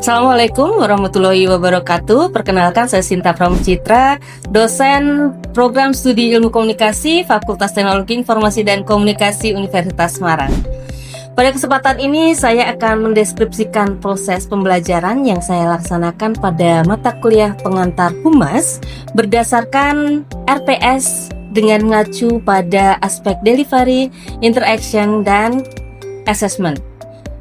Assalamualaikum warahmatullahi wabarakatuh. Perkenalkan, saya Sinta Pramudcitra, dosen Program Studi Ilmu Komunikasi Fakultas Teknologi Informasi dan Komunikasi Universitas Semarang. Pada kesempatan ini saya akan mendeskripsikan proses pembelajaran yang saya laksanakan pada mata kuliah pengantar humas berdasarkan RPS dengan mengacu pada aspek delivery, interaction, dan assessment.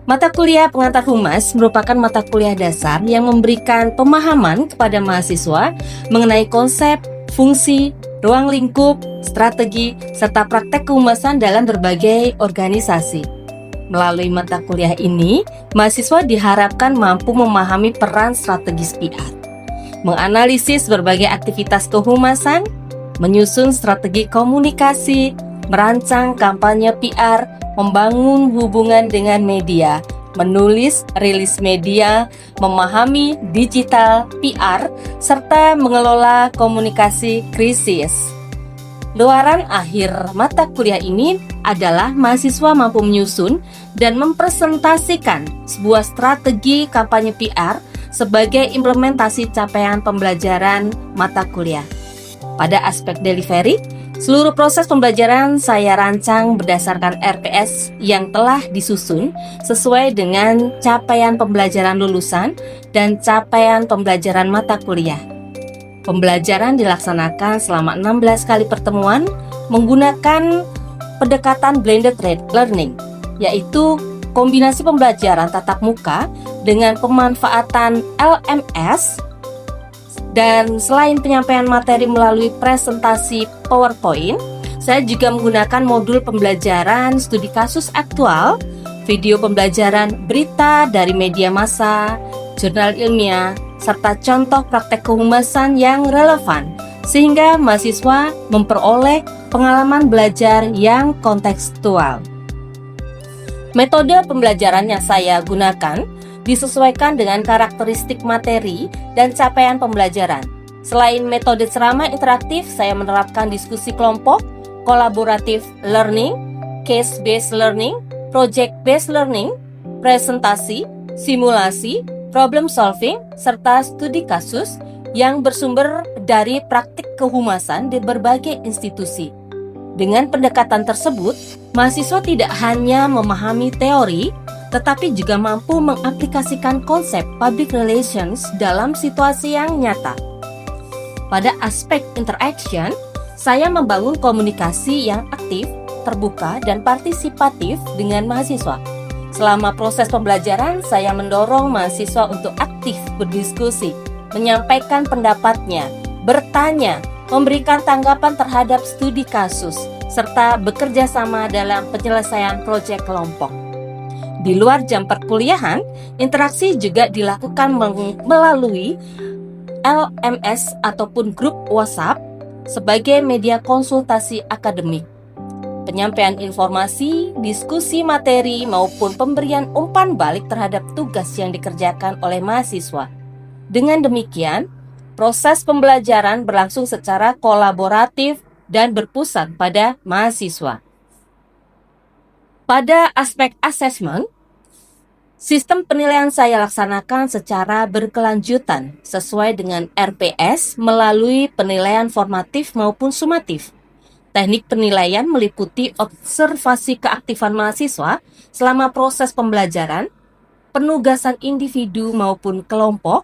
Mata kuliah pengantar humas merupakan mata kuliah dasar yang memberikan pemahaman kepada mahasiswa mengenai konsep, fungsi, ruang lingkup, strategi, serta praktek kehumasan dalam berbagai organisasi. Melalui mata kuliah ini, mahasiswa diharapkan mampu memahami peran strategis PR, menganalisis berbagai aktivitas kehumasan, menyusun strategi komunikasi, merancang kampanye PR, membangun hubungan dengan media, menulis rilis media, memahami digital PR, serta mengelola komunikasi krisis. Luaran akhir mata kuliah ini adalah mahasiswa mampu menyusun dan mempresentasikan sebuah strategi kampanye PR sebagai implementasi capaian pembelajaran mata kuliah. Pada aspek delivery, seluruh proses pembelajaran saya rancang berdasarkan RPS yang telah disusun sesuai dengan capaian pembelajaran lulusan dan capaian pembelajaran mata kuliah. Pembelajaran dilaksanakan selama 16 kali pertemuan menggunakan pendekatan blended learning, yaitu kombinasi pembelajaran tatap muka dengan pemanfaatan LMS. Dan selain penyampaian materi melalui presentasi PowerPoint, saya juga menggunakan modul pembelajaran studi kasus aktual, video pembelajaran berita dari media massa, jurnal ilmiah, serta contoh praktek kehumasan yang relevan, sehingga mahasiswa memperoleh pengalaman belajar yang kontekstual. Metode pembelajaran yang saya gunakan disesuaikan dengan karakteristik materi dan capaian pembelajaran. Selain metode ceramah interaktif, saya menerapkan diskusi kelompok, collaborative learning, case-based learning, project-based learning, presentasi, simulasi, problem solving, serta studi kasus yang bersumber dari praktik kehumasan di berbagai institusi. Dengan pendekatan tersebut, mahasiswa tidak hanya memahami teori, tetapi juga mampu mengaplikasikan konsep public relations dalam situasi yang nyata. Pada aspek interaction, saya membangun komunikasi yang aktif, terbuka, dan partisipatif dengan mahasiswa. Selama proses pembelajaran, saya mendorong mahasiswa untuk aktif berdiskusi, menyampaikan pendapatnya, bertanya, memberikan tanggapan terhadap studi kasus, serta bekerja sama dalam penyelesaian proyek kelompok. Di luar jam perkuliahan, interaksi juga dilakukan melalui LMS ataupun grup WhatsApp sebagai media konsultasi akademik. Penyampaian informasi, diskusi materi, maupun pemberian umpan balik terhadap tugas yang dikerjakan oleh mahasiswa. Dengan demikian, proses pembelajaran berlangsung secara kolaboratif dan berpusat pada mahasiswa. Pada aspek asesmen, sistem penilaian saya laksanakan secara berkelanjutan sesuai dengan RPS melalui penilaian formatif maupun sumatif. Teknik penilaian meliputi observasi keaktifan mahasiswa selama proses pembelajaran, penugasan individu maupun kelompok,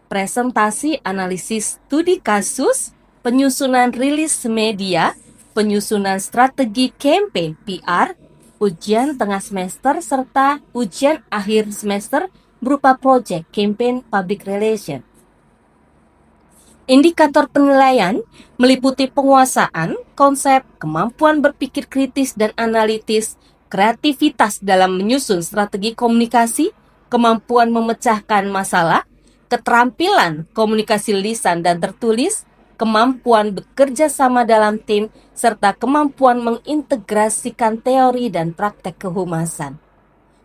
presentasi analisis studi kasus, penyusunan rilis media, penyusunan strategi campaign PR, ujian tengah semester, serta ujian akhir semester berupa project campaign public relation. Indikator penilaian meliputi penguasaan, konsep, kemampuan berpikir kritis dan analitis, kreativitas dalam menyusun strategi komunikasi, kemampuan memecahkan masalah, keterampilan komunikasi lisan dan tertulis, kemampuan bekerja sama dalam tim, serta kemampuan mengintegrasikan teori dan praktek kehumasan.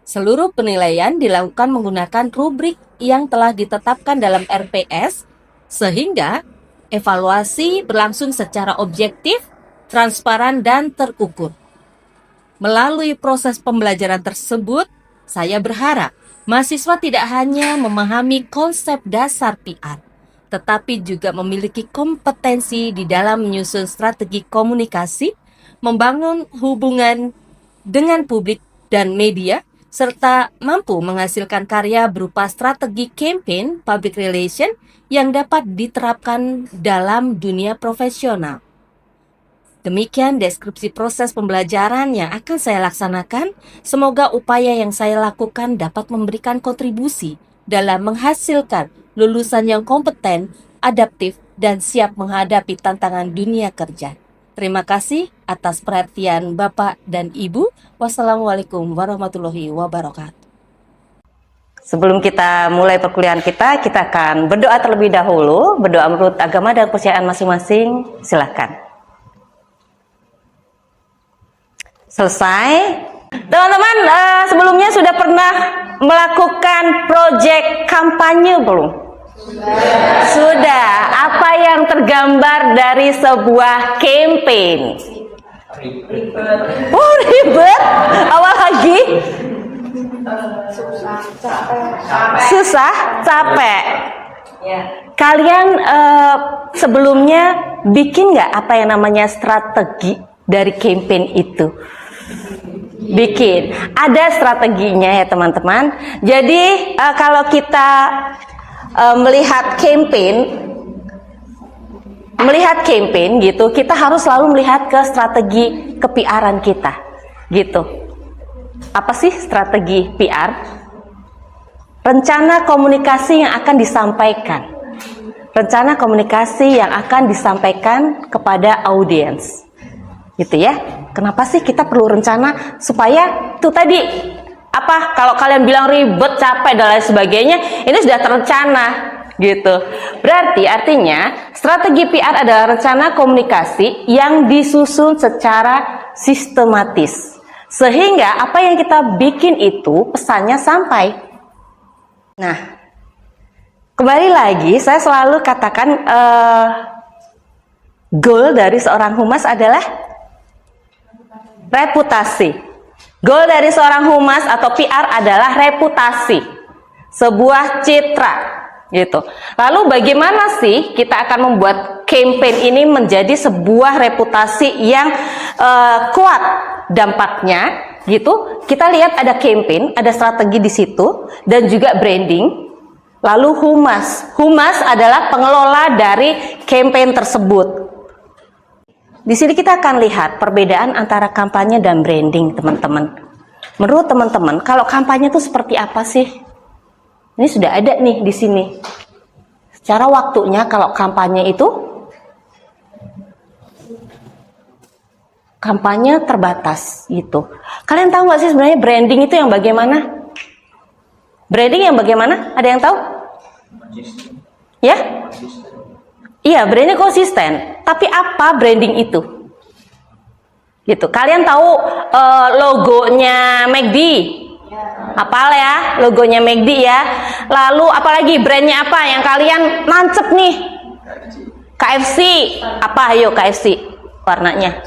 Seluruh penilaian dilakukan menggunakan rubrik yang telah ditetapkan dalam RPS, sehingga evaluasi berlangsung secara objektif, transparan, dan terukur. Melalui proses pembelajaran tersebut, Saya berharap mahasiswa tidak hanya memahami konsep dasar PR, tetapi juga memiliki kompetensi di dalam menyusun strategi komunikasi, membangun hubungan dengan publik dan media, serta mampu menghasilkan karya berupa strategi campaign public relation yang dapat diterapkan dalam dunia profesional. Demikian deskripsi proses pembelajaran yang akan saya laksanakan. Semoga upaya yang saya lakukan dapat memberikan kontribusi dalam menghasilkan lulusan yang kompeten, adaptif, dan siap menghadapi tantangan dunia kerja. Terima kasih atas perhatian Bapak dan Ibu. Wassalamualaikum warahmatullahi wabarakatuh. Sebelum kita mulai perkuliahan kita akan berdoa terlebih dahulu. Berdoa menurut agama dan kepercayaan masing-masing. Silakan. Selesai. Teman-teman, sebelumnya sudah pernah melakukan proyek kampanye belum? Sudah. Apa yang tergambar dari sebuah campaign? Oh, ribet. Awal lagi? Susah, capek. Kalian sebelumnya bikin nggak apa yang namanya strategi dari campaign itu? Bikin. Ada strateginya ya teman-teman. Jadi kalau kita melihat campaign gitu, kita harus selalu melihat ke strategi ke-PR-an kita gitu. Apa sih strategi PR? Rencana komunikasi yang akan disampaikan. Rencana komunikasi yang akan disampaikan kepada audiens. Gitu ya. Kenapa sih kita perlu rencana? Supaya itu tadi apa, kalau kalian bilang ribet, capek dan lain sebagainya, ini sudah terencana gitu. Berarti artinya strategi PR adalah rencana komunikasi yang disusun secara sistematis, sehingga apa yang kita bikin itu pesannya sampai. Nah, kembali lagi saya selalu katakan goal dari seorang humas adalah reputasi. Goal dari seorang humas atau PR adalah reputasi, sebuah citra, gitu. Lalu bagaimana sih kita akan membuat campaign ini menjadi sebuah reputasi yang kuat dampaknya, gitu? Kita lihat ada campaign, ada strategi di situ, dan juga branding. Lalu humas adalah pengelola dari campaign tersebut. Di sini kita akan lihat perbedaan antara kampanye dan branding, teman-teman. Menurut teman-teman, kalau kampanye itu seperti apa sih? Ini sudah ada nih di sini. Secara waktunya, kalau kampanye itu kampanye terbatas gitu. Kalian tahu nggak sih sebenarnya branding itu yang bagaimana? Branding yang bagaimana? Ada yang tahu? Ya? Iya, branding konsisten. Tapi apa branding itu? Gitu. Kalian tahu logonya McD? Apal ya, logonya McD ya. Lalu apalagi brandnya apa yang kalian nancep nih? KFC. Apa? Ayo KFC. Warnanya?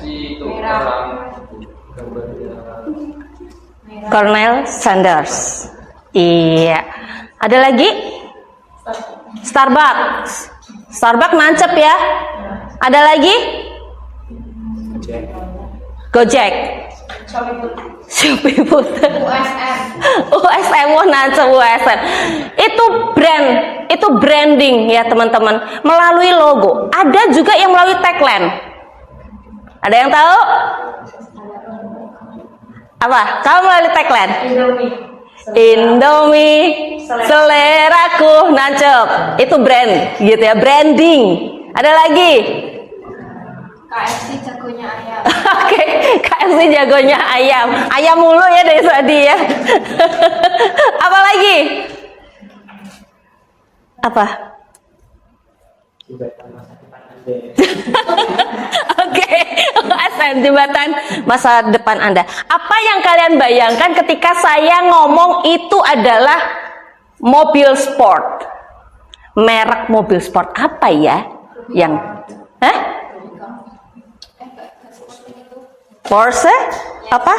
Colonel Sanders. Iya. Ada lagi? Starbucks. Starbucks nancep ya. Ada lagi? Gojek. Shopee Food. USM. Wah, nancep USM. Itu branding ya teman-teman. Melalui logo. Ada juga yang melalui tagline. Ada yang tahu? Apa? Kamu melalui tagline? Indomie, seleraku nancep. Itu brand gitu ya, branding. Ada lagi? KFC jagonya ayam. Oke, KFC jagonya ayam. Ayam mulu ya dari tadi ya. Apa lagi? Apa? Oke, jembatan masa depan Anda. Apa yang kalian bayangkan ketika saya ngomong itu adalah mobil sport? Merek mobil sport apa ya? Yang Porsche? Apa?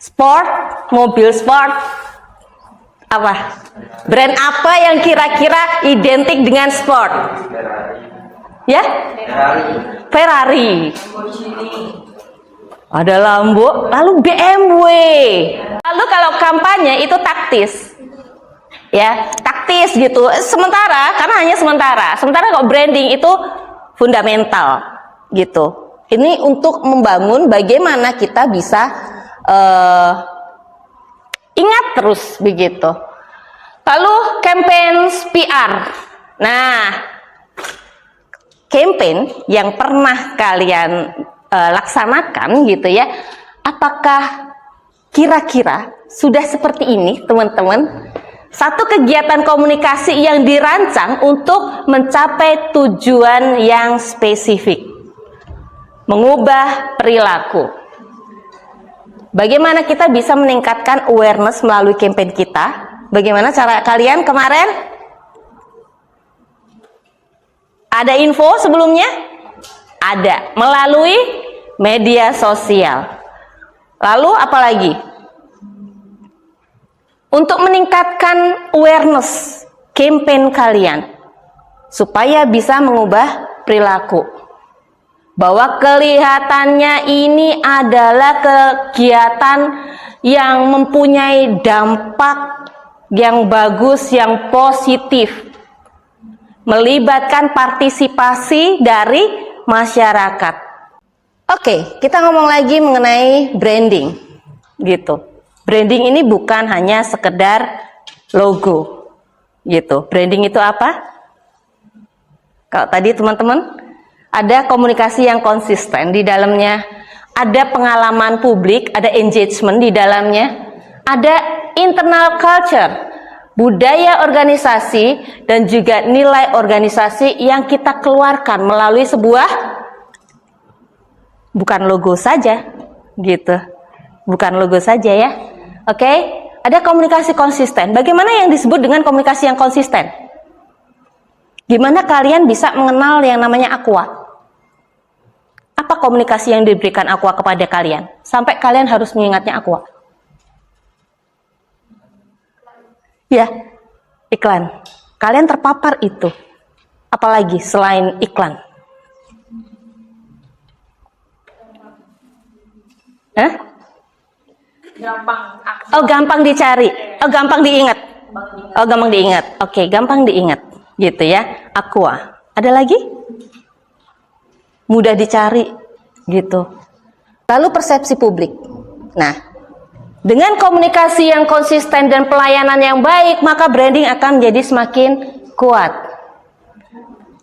Sport, mobil sport. Apa? Brand apa yang kira-kira identik dengan sport? Ya? Ferrari. Ada Lambo, lalu BMW. Lalu kalau kampanye itu taktis. Ya, taktis gitu. Sementara, karena hanya sementara. Sementara kalau branding itu fundamental gitu. Ini untuk membangun bagaimana kita bisa ingat terus begitu. Lalu campaign PR. Nah, campaign yang pernah kalian laksanakan gitu ya, apakah kira-kira sudah seperti ini teman-teman? Satu kegiatan komunikasi yang dirancang untuk mencapai tujuan yang spesifik, mengubah perilaku. Bagaimana kita bisa meningkatkan awareness melalui campaign kita? Bagaimana cara kalian kemarin? Ada info sebelumnya? Ada, melalui media sosial. Lalu apa lagi? Untuk meningkatkan awareness campaign kalian supaya bisa mengubah perilaku, bahwa kelihatannya ini adalah kegiatan yang mempunyai dampak yang bagus, yang positif, melibatkan partisipasi dari masyarakat. Oke, kita ngomong lagi mengenai branding gitu. Branding ini bukan hanya sekedar logo gitu. Branding itu apa? Kalau tadi teman-teman, ada komunikasi yang konsisten di dalamnya, ada pengalaman publik, ada engagement di dalamnya, ada internal culture, budaya organisasi, dan juga nilai organisasi yang kita keluarkan melalui sebuah, bukan logo saja gitu, bukan logo saja ya. Oke, ada komunikasi konsisten. Bagaimana yang disebut dengan komunikasi yang konsisten? Gimana kalian bisa mengenal yang namanya Aqua? Apa komunikasi yang diberikan Aqua kepada kalian sampai kalian harus mengingatnya Aqua? Ya, iklan. Kalian terpapar itu. Apalagi selain iklan? Hah? Gampang dicari. Gampang diingat. Gampang diingat. Oke, gampang diingat. Gitu ya. Aqua. Ada lagi? Mudah dicari gitu. Lalu persepsi publik. Nah, dengan komunikasi yang konsisten dan pelayanan yang baik, maka branding akan menjadi semakin kuat.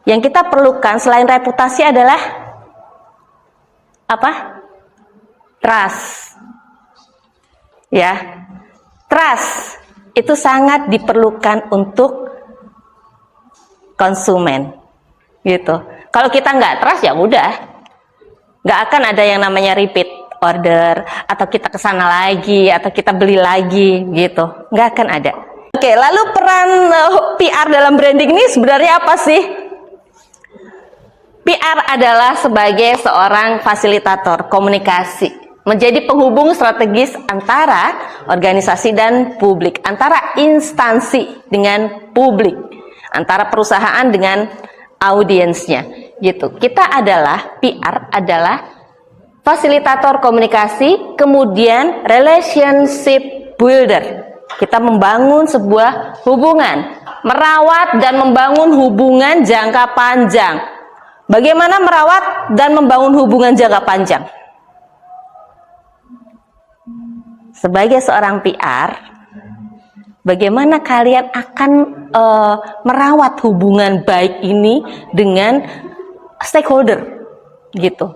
Yang kita perlukan selain reputasi adalah apa? Trust. Ya, trust itu sangat diperlukan untuk konsumen, gitu. Kalau kita nggak trust ya udah, nggak akan ada yang namanya repeat order atau kita kesana lagi atau kita beli lagi, gitu. Nggak akan ada. Oke, lalu peran PR dalam branding ini sebenarnya apa sih? PR adalah sebagai seorang fasilitator komunikasi, menjadi penghubung strategis antara organisasi dan publik, antara instansi dengan publik, antara perusahaan dengan audiensnya, gitu. Kita adalah PR adalah fasilitator komunikasi, kemudian relationship builder. Kita membangun sebuah hubungan, merawat dan membangun hubungan jangka panjang. Bagaimana merawat dan membangun hubungan jangka panjang? Sebagai seorang PR, bagaimana kalian akan merawat hubungan baik ini dengan stakeholder, gitu?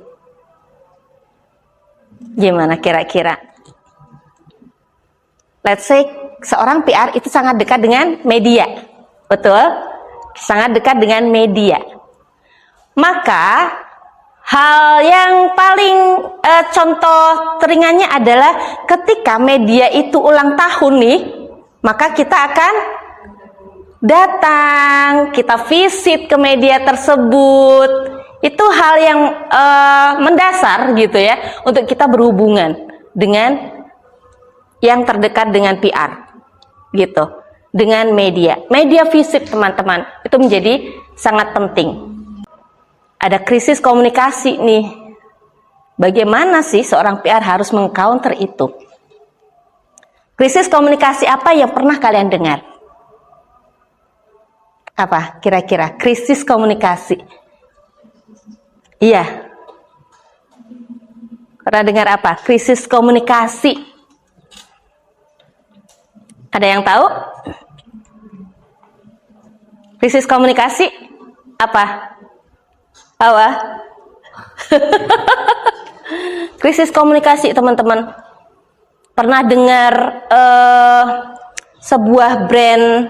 Gimana kira-kira? Let's say seorang PR itu sangat dekat dengan media, betul? Sangat dekat dengan media. Maka hal yang paling contoh teringannya adalah ketika media itu ulang tahun nih, maka kita akan datang, kita visit ke media tersebut. Itu hal yang mendasar gitu ya, untuk kita berhubungan dengan yang terdekat dengan PR, gitu, dengan media. Media fisik teman-teman, itu menjadi sangat penting. Ada krisis komunikasi nih. Bagaimana sih seorang PR harus meng-counter itu? Krisis komunikasi apa yang pernah kalian dengar? Apa kira-kira krisis komunikasi? Iya. Pernah dengar apa? Krisis komunikasi. Ada yang tahu? Krisis komunikasi apa? Apa? Krisis komunikasi teman-teman. Pernah dengar sebuah brand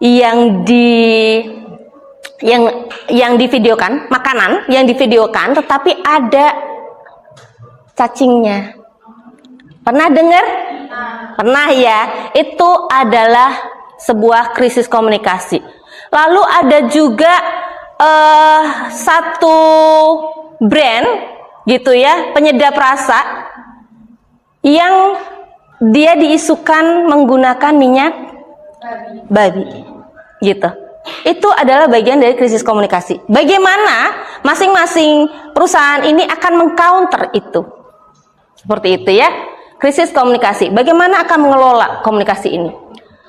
yang divideokan, makanan yang divideokan tetapi ada cacingnya. Pernah dengar? Pernah ya. Itu adalah sebuah krisis komunikasi. Lalu ada juga satu brand gitu ya, penyedap rasa yang dia diisukan menggunakan minyak babi gitu. Itu adalah bagian dari krisis komunikasi. Bagaimana masing-masing perusahaan ini akan meng-counter itu? Seperti itu ya, krisis komunikasi. Bagaimana akan mengelola komunikasi ini?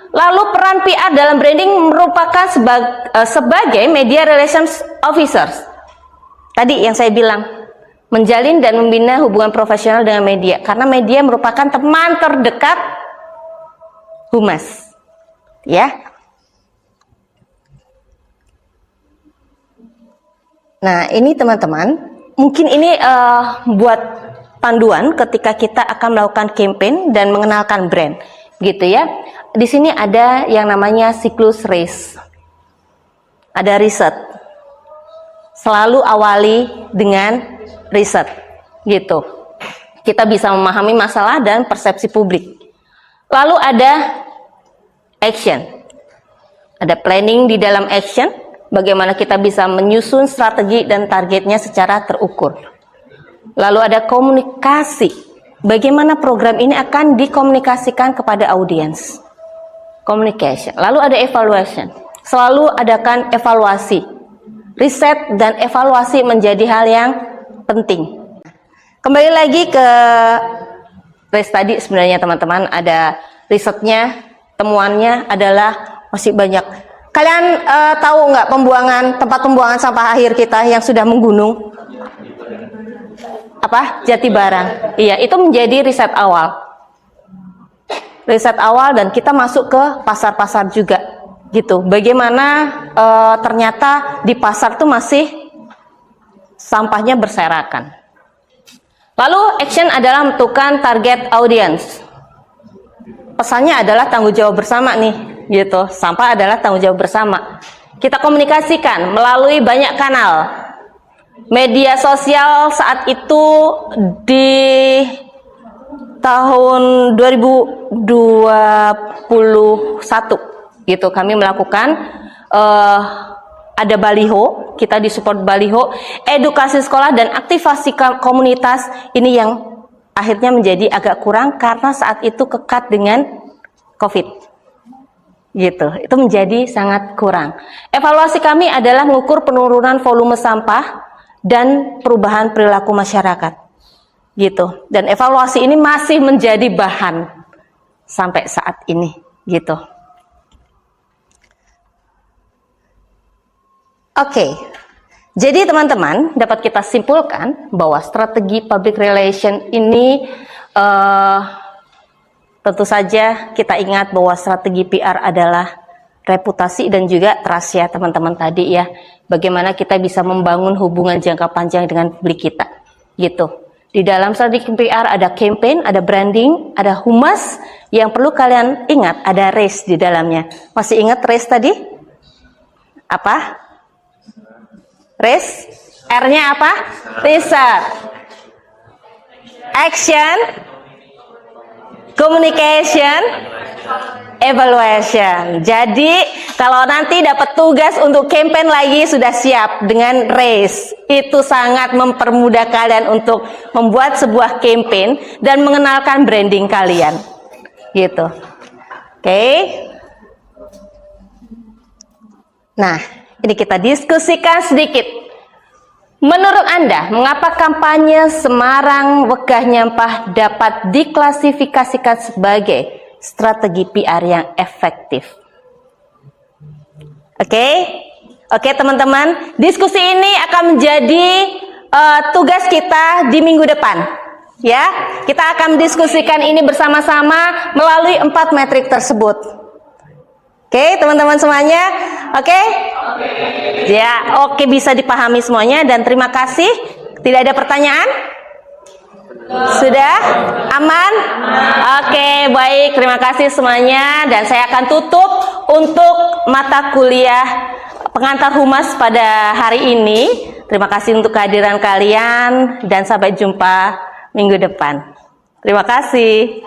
Lalu peran PR dalam branding merupakan sebagai media relations officers. Tadi yang saya bilang, menjalin dan membina hubungan profesional dengan media, karena media merupakan teman terdekat humas, ya. Nah, ini teman-teman, mungkin ini buat panduan ketika kita akan melakukan campaign dan mengenalkan brand, gitu ya. Di sini ada yang namanya siklus race, ada riset. Selalu awali dengan riset, gitu. Kita bisa memahami masalah dan persepsi publik. Lalu ada action, ada planning di dalam action. Bagaimana kita bisa menyusun strategi dan targetnya secara terukur. Lalu ada komunikasi, bagaimana program ini akan dikomunikasikan kepada audiens. Communication. Lalu ada evaluation, selalu adakan evaluasi. Riset dan evaluasi menjadi hal yang penting. Kembali lagi ke race tadi, sebenarnya teman-teman, ada risetnya, temuannya adalah masih banyak. Kalian tahu nggak tempat pembuangan sampah akhir kita yang sudah menggunung? Apa? Jatibarang. Iya, itu menjadi riset awal. Riset awal, dan kita masuk ke pasar-pasar juga, gitu. Bagaimana ternyata di pasar tuh masih sampahnya berserakan. Lalu action adalah menentukan target audience. Pesannya adalah tanggung jawab bersama nih, gitu. Sampah adalah tanggung jawab bersama. Kita komunikasikan melalui banyak kanal. Media sosial saat itu di tahun 2021 gitu kami melakukan ada baliho, kita disupport baliho, edukasi sekolah dan aktivasi komunitas. Ini yang akhirnya menjadi agak kurang karena saat itu kekat dengan COVID, gitu. Itu menjadi sangat kurang. Evaluasi kami adalah mengukur penurunan volume sampah dan perubahan perilaku masyarakat, gitu. Dan evaluasi ini masih menjadi bahan sampai saat ini, gitu. Oke, jadi teman-teman dapat kita simpulkan bahwa strategi public relation ini tentu saja kita ingat bahwa strategi PR adalah reputasi dan juga trust ya teman-teman tadi ya. Bagaimana kita bisa membangun hubungan jangka panjang dengan publik kita, gitu. Di dalam strategi PR ada campaign, ada branding, ada humas. Yang perlu kalian ingat ada race di dalamnya. Masih ingat race tadi? Apa? Race, R-nya apa? Research, action, communication, evaluation. Jadi Kalau nanti dapat tugas untuk campaign lagi sudah siap dengan race. Itu sangat mempermudah kalian untuk membuat sebuah campaign dan mengenalkan branding kalian. Gitu. Oke. Nah, ini kita diskusikan sedikit. Menurut Anda, mengapa kampanye Semarang Wegah Nyampah dapat diklasifikasikan sebagai strategi PR yang efektif? Oke, teman-teman, diskusi ini akan menjadi tugas kita di minggu depan. Ya, kita akan diskusikan ini bersama-sama melalui 4 metrik tersebut. Oke, teman-teman semuanya, oke? Ya, oke, bisa dipahami semuanya dan terima kasih. Tidak ada pertanyaan? Sudah? Aman? Oke, baik. Terima kasih semuanya dan saya akan tutup untuk mata kuliah pengantar humas pada hari ini. Terima kasih untuk kehadiran kalian dan sampai jumpa minggu depan. Terima kasih.